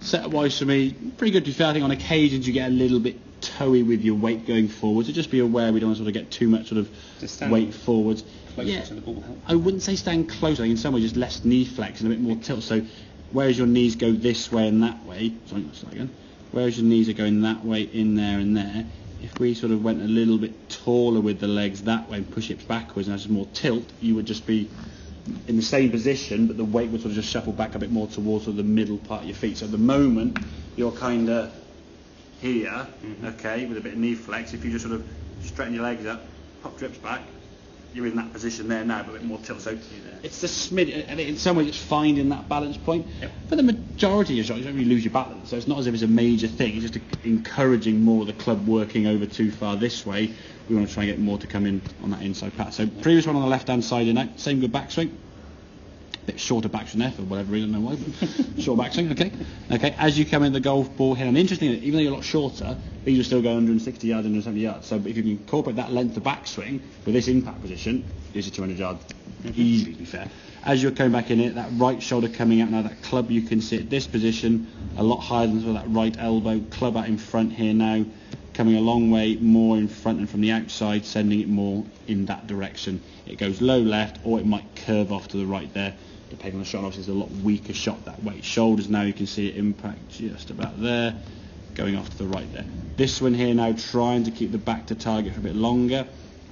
Setup-wise for me, pretty good to be fair. I think on occasions you get a little bit toey with your weight going forward, so just be aware we don't want to sort of get too much sort of weight forwards. Yeah, to the ball help. I wouldn't say stand close. I think in some ways just less knee flex and a bit more tilt. So whereas your knees go this way and that way, whereas your knees are going that way, in there and there, if we sort of went a little bit taller with the legs that way and push hips backwards and has more tilt, you would just be in the same position, but the weight would sort of just shuffle back a bit more towards sort of the middle part of your feet. So at the moment, you're kind of here, okay, with a bit of knee flex. If you just sort of straighten your legs up, pop your hips back, you're in that position there now, but a bit more tilt. So it's the smid, and in some ways it's finding that balance point. Yep. For the majority of your shots, you don't really lose your balance. So it's not as if it's a major thing. It's just encouraging more of the club working over too far this way. We want to try and get more to come in on that inside path. So previous one on the left-hand side in out, same good backswing. Bit shorter backswing there for whatever reason, I don't know why. Short backswing, okay. As you come in the golf ball here, and interestingly, even though you're a lot shorter, these will still go 160 yards, 170 yards. So if you can incorporate that length of backswing with this impact position, this is 200 yards easily, to be fair. As you're coming back in it, that right shoulder coming out now, that club you can see at this position, a lot higher than sort of that right elbow, club out in front here now, coming a long way more in front and from the outside, sending it more in that direction. It goes low left, or it might curve off to the right there, depending on the shot. Obviously it's a lot weaker shot that way. Shoulders now, you can see it impact just about there, going off to the right there. This one here now, trying to keep the back to target for a bit longer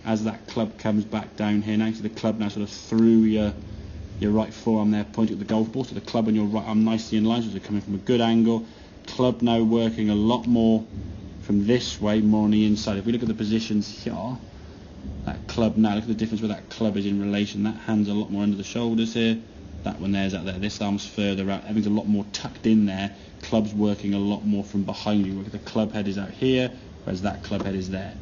as that club comes back down here now. So the club now sort of through your right forearm there, pointing at the golf ball. So the club on your right arm nicely in line, so they're coming from a good angle. Club now working a lot more from this way, more on the inside. If we look at the positions here, that club now, look at the difference where that club is in relation. That hand's a lot more under the shoulders here. That one there's out there. This arm's further out. Everything's a lot more tucked in there. Club's working a lot more from behind you. Look at the club head is out here, whereas that club head is there.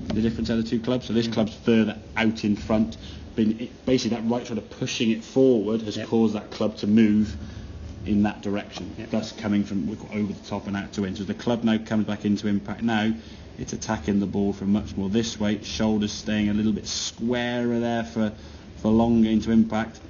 The difference of the two clubs. So this club's further out in front. Basically, that right sort of pushing it forward has caused that club to move in that direction. Thus coming from over the top and out to in. So the club now comes back into impact now. It's attacking the ball from much more this way. Shoulders staying a little bit squarer there for longer into impact.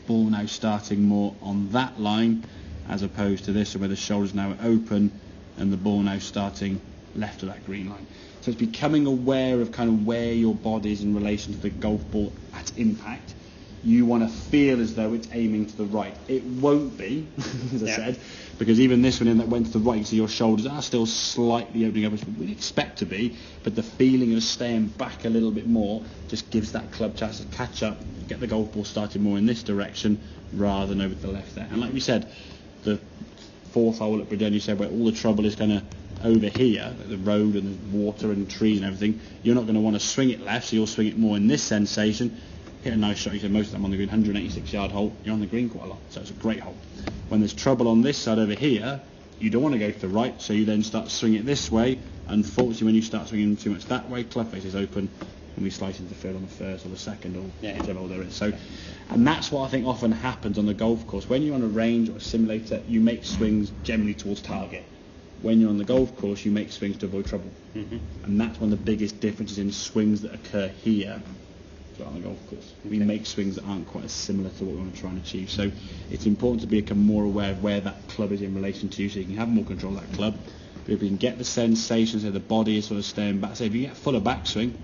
Ball now starting more on that line as opposed to this, where the shoulders now are open and the ball now starting left of that green line. So it's becoming aware of kind of where your body is in relation to the golf ball at impact. You want to feel as though it's aiming to the right. It won't be, as I said, because even this one in that went to the right, so your shoulders are still slightly opening up, as we'd expect to be, but the feeling of staying back a little bit more just gives that club chance to catch up, get the golf ball started more in this direction rather than over to the left there. And like we said, the fourth hole at Bredon, you said, where all the trouble is kind of over here, like the road and the water and trees and everything, you're not going to want to swing it left, so you'll swing it more in this sensation. Hit a nice shot, you said most of them on the green, 186 yard hole, you're on the green quite a lot, so it's a great hole. When there's trouble on this side over here, you don't want to go to the right, so you then start swinging it this way. Unfortunately, when you start swinging too much that way, club face is open, and we slice into the field on the first or the second or whichever hole there is. So, and that's what I think often happens on the golf course. When you're on a range or a simulator, you make swings generally towards target. When you're on the golf course, you make swings to avoid trouble. And that's one of the biggest differences in swings that occur here on the golf course. We make swings that aren't quite as similar to what we want to try and achieve. So it's important to become more aware of where that club is in relation to you, so you can have more control of that club. But if you can get the sensation, so the body is sort of staying back, so if you get fuller backswing,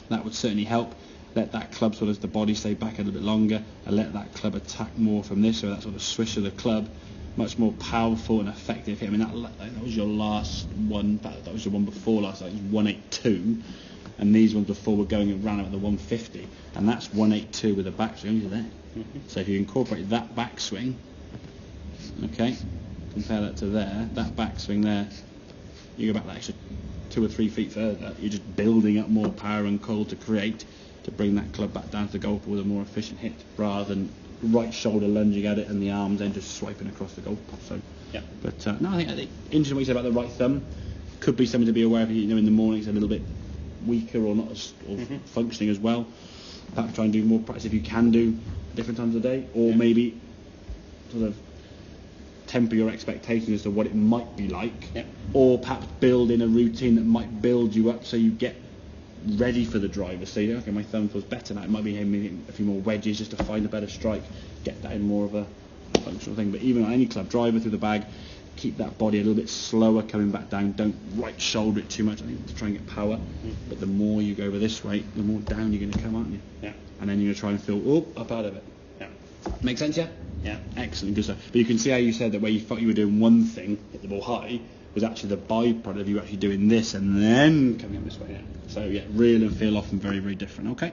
that would certainly help. Let that club sort of, the body stay back a little bit longer, and let that club attack more from this, so that sort of swish of the club, much more powerful and effective hit. I mean, that was your last one, that was your one before last, that was 182. And these ones before were going around at the 150, and that's 182 with a backswing only there. So if you incorporate that backswing, okay, compare that to there, that backswing there, you go back that extra 2 or 3 feet further, you're just building up more power and coil to create, to bring that club back down to the golf ball with a more efficient hit, rather than right shoulder lunging at it and the arms then just swiping across the golf ball. So, but no, I think interesting what you said about the right thumb. Could be something to be aware of. You know, in the morning it's a little bit weaker or not as functioning as well. Perhaps try and do more practice if you can do different times of the day, or maybe sort of temper your expectations as to what it might be like, or perhaps build in a routine that might build you up so you get ready for the driver. So you know, okay, my thumb feels better now, it might be hitting a few more wedges just to find a better strike, get that in more of a functional thing. But even on any club driver through the bag, keep that body a little bit slower coming back down. Don't right shoulder it too much, I think, to try and get power. But the more you go over this way, the more down you're going to come, aren't you? Yeah. And then you're going to try and feel up out of it. Yeah. Make sense, yeah? Yeah. Excellent, good stuff. But you can see how you said that where you thought you were doing one thing, hit the ball high, was actually the byproduct of you actually doing this and then coming up this way. Yeah. So yeah, real and feel often very, very different. Okay.